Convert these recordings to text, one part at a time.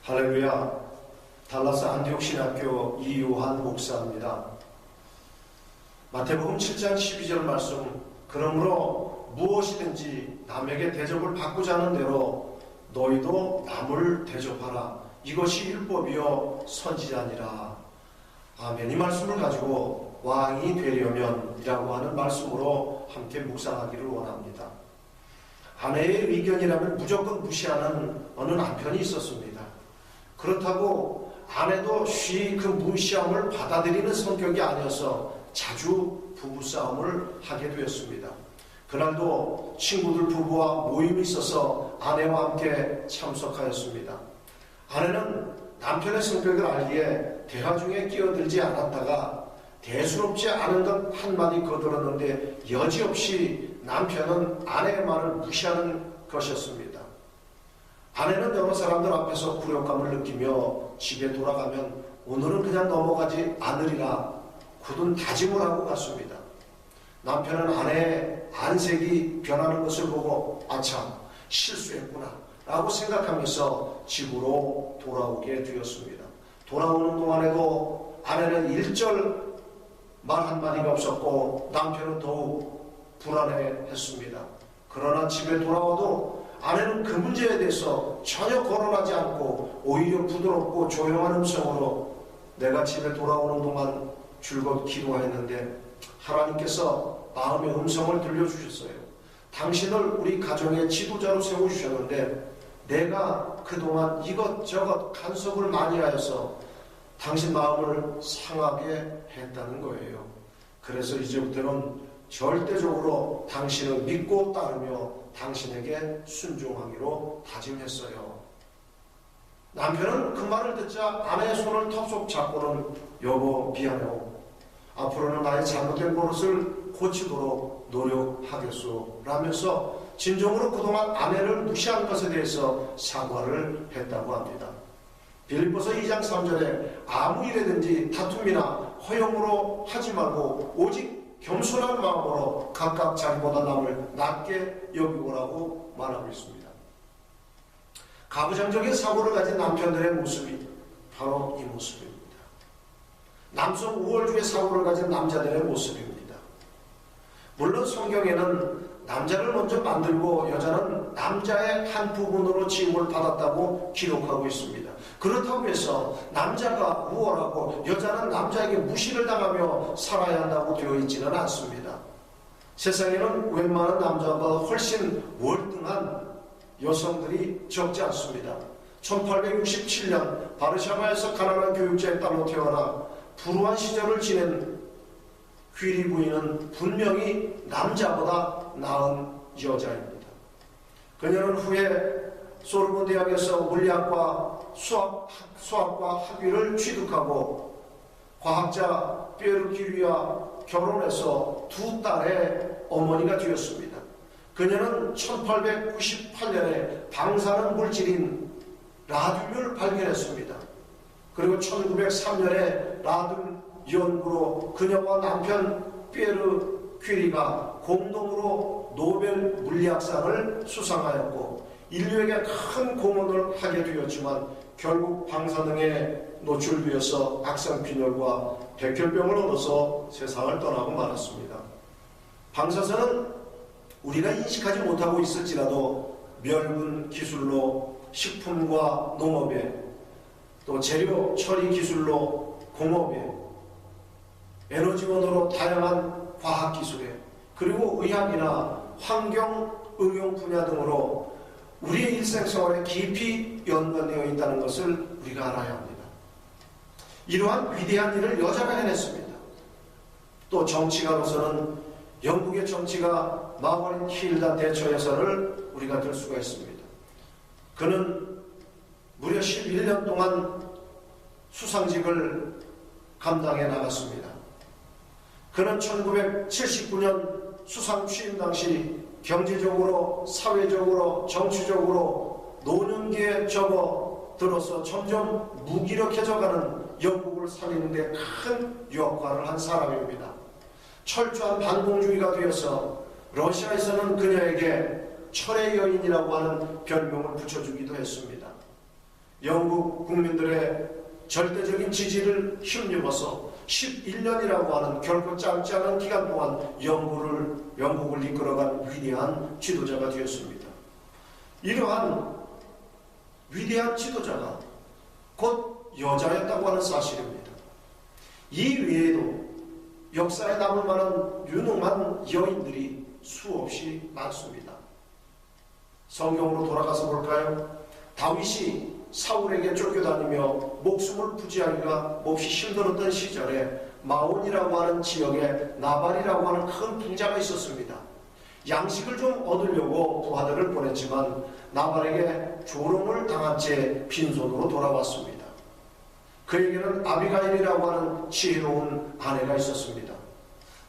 할렐루야. 달라스 안디옥 신학교 이요한 목사입니다. 마태복음 7장 12절 말씀, 그러므로 무엇이든지 남에게 대접을 받고자 하는 대로 너희도 남을 대접하라. 이것이 율법이요 선지자니라. 아멘. 이 말씀을 가지고 왕이 되려면 이라고 하는 말씀으로 함께 묵상하기를 원합니다. 아내의 의견이라면 무조건 무시하는 어느 남편이 있었습니다. 그렇다고 아내도 쉬이 그 무시함을 받아들이는 성격이 아니어서 자주 부부싸움을 하게 되었습니다. 그날도 친구들 부부와 모임이 있어서 아내와 함께 참석하였습니다. 아내는 남편의 성격을 알기에 대화 중에 끼어들지 않았다가 대수롭지 않은 것 한마디 거들었는데 여지없이 남편은 아내의 말을 무시하는 것이었습니다. 아내는 여러 사람들 앞에서 굴욕감을 느끼며 집에 돌아가면 오늘은 그냥 넘어가지 않으리라 굳은 다짐을 하고 갔습니다. 남편은 아내의 안색이 변하는 것을 보고 아참 실수했구나 라고 생각하면서 집으로 돌아오게 되었습니다. 돌아오는 동안에도 아내는 일절 말 한마디가 없었고 남편은 더욱 불안해했습니다. 그러나 집에 돌아와도 아내는 그 문제에 대해서 전혀 거론하지 않고 오히려 부드럽고 조용한 음성으로 내가 집에 돌아오는 동안 줄곧 기도했는데 하나님께서 마음의 음성을 들려주셨어요. 당신을 우리 가정의 지도자로 세워주셨는데 내가 그동안 이것저것 간섭을 많이 하여서 당신 마음을 상하게 했다는 거예요. 그래서 이제부터는 절대적으로 당신을 믿고 따르며 당신에게 순종하기로 다짐했어요. 남편은 그 말을 듣자 아내의 손을 턱속 잡고는 여보 미안해요. 앞으로는 나의 잘못된 버릇을 고치도록 노력하겠소 라면서 진정으로 그동안 아내를 무시한 것에 대해서 사과를 했다고 합니다. 빌립보서 2장 3절에 아무 일에든지 다툼이나 허용으로 하지 말고 오직 겸손한 마음으로 각각 자기보다 남을 낮게 여기고라고 말하고 있습니다. 가부장적인 사고를 가진 남편들의 모습이 바로 이 모습입니다. 남성 우월주의 사고를 가진 남자들의 모습입니다. 물론 성경에는 남자를 먼저 만들고 여자는 남자의 한 부분으로 지음을 받았다고 기록하고 있습니다. 그렇다고 해서 남자가 우월하고 여자는 남자에게 무시를 당하며 살아야 한다고 되어 있지는 않습니다. 세상에는 웬만한 남자보다 훨씬 월등한 여성들이 적지 않습니다. 1867년 바르샤바에서 가난한 교육자의 딸로 태어나 불우한 시절을 지낸 퀴리 부인은 분명히 남자보다 나은 여자입니다. 그녀는 후에 소르본 대학에서 물리학과 수학과 학위를 취득하고 과학자 피에르 큐리와 결혼해서 두 딸의 어머니가 되었습니다. 그녀는 1898년에 방사능 물질인 라듐을 발견했습니다. 그리고 1903년에 라듐 연구로 그녀와 남편 피에르 큐리가 공동으로 노벨 물리학상을 수상하였고 인류에게 큰 공헌을 하게 되었지만 결국 방사능에 노출되어서 악성균열과 백혈병을 얻어서 세상을 떠나고 말았습니다. 방사선은 우리가 인식하지 못하고 있을지라도 멸군 기술로 식품과 농업에 또 재료 처리 기술로 공업에 에너지원으로 다양한 과학기술에 그리고 의학이나 환경 응용 분야 등으로 우리의 일생생활에 깊이 연관되어 있다는 것을 우리가 알아야 합니다. 이러한 위대한 일을 여자가 해냈습니다. 또 정치가로서는 영국의 정치가 마거릿 힐다 대처 여사를 우리가 들 수가 있습니다. 그는 무려 11년 동안 수상직을 감당해 나갔습니다. 그는 1979년 수상 취임 당시 경제적으로, 사회적으로, 정치적으로 노년기에 접어들어서 점점 무기력해져가는 영국을 살리는 데 큰 역할을 한 사람입니다. 철저한 반공주의가 되어서 러시아에서는 그녀에게 철의 여인이라고 하는 별명을 붙여주기도 했습니다. 영국 국민들의 절대적인 지지를 힘입어서 11년이라고 하는 결코 짧지 않은 기간 동안 영국을 이끌어간 위대한 지도자가 되었습니다. 이러한 위대한 지도자가 곧 여자였다고 하는 사실입니다. 이 외에도 역사에 남을 만한 유능한 여인들이 수없이 많습니다. 성경으로 돌아가서 볼까요? 다윗이 사울에게 쫓겨다니며 목숨을 부지하기가 몹시 힘들었던 시절에 마온이라고 하는 지역에 나발이라고 하는 큰 부자가 있었습니다. 양식을 좀 얻으려고 부하들을 보냈지만 나발에게 조롱을 당한 채 빈손으로 돌아왔습니다. 그에게는 아비가일이라고 하는 지혜로운 아내가 있었습니다.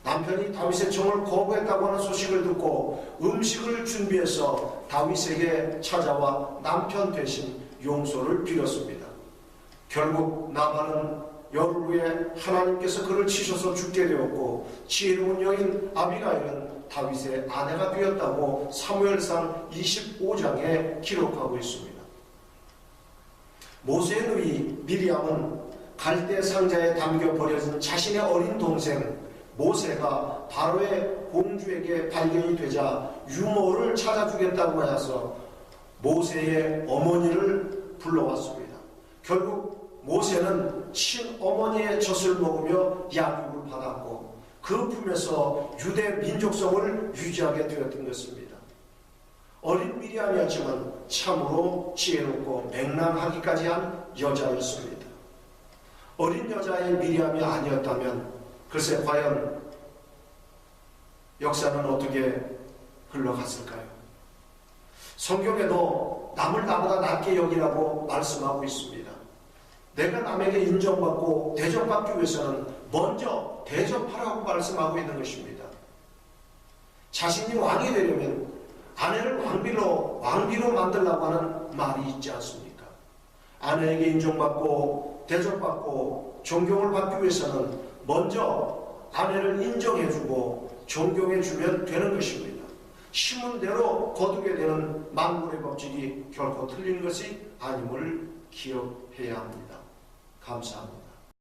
남편이 다윗의 청을 거부했다고 하는 소식을 듣고 음식을 준비해서 다윗에게 찾아와 남편 대신 용서를 빌었습니다. 결국 나발은 열흘 후에 하나님께서 그를 치셔서 죽게 되었고 지혜로운 여인 아비가일은 다윗의 아내가 되었다고 사무엘상 25장에 기록하고 있습니다. 모세의 누이 미리암은 갈대 상자에 담겨 버려진 자신의 어린 동생 모세가 바로의 공주에게 발견이 되자 유모를 찾아주겠다고 하여서 모세의 어머니를 불러왔습니다. 결국 모세는 친어머니의 젖을 먹으며 양육을 받았고 그 품에서 유대 민족성을 유지하게 되었던 것입니다. 어린 미리암이었지만 참으로 지혜롭고 맹랑하기까지 한 여자였습니다. 어린 여자의 미리암이 아니었다면 글쎄 과연 역사는 어떻게 흘러갔을까요? 성경에도 남을 나보다 낮게 여기라고 말씀하고 있습니다. 내가 남에게 인정받고 대접받기 위해서는 먼저 대접하라고 말씀하고 있는 것입니다. 자신이 왕이 되려면 아내를 왕비로 만들라고 하는 말이 있지 않습니까? 아내에게 인정받고 대접받고 존경을 받기 위해서는 먼저 아내를 인정해주고 존경해주면 되는 것입니다. 심은 대로 거두게 되는 만물의 법칙이 결코 틀린 것이 아님을 기억해야 합니다. 감사합니다.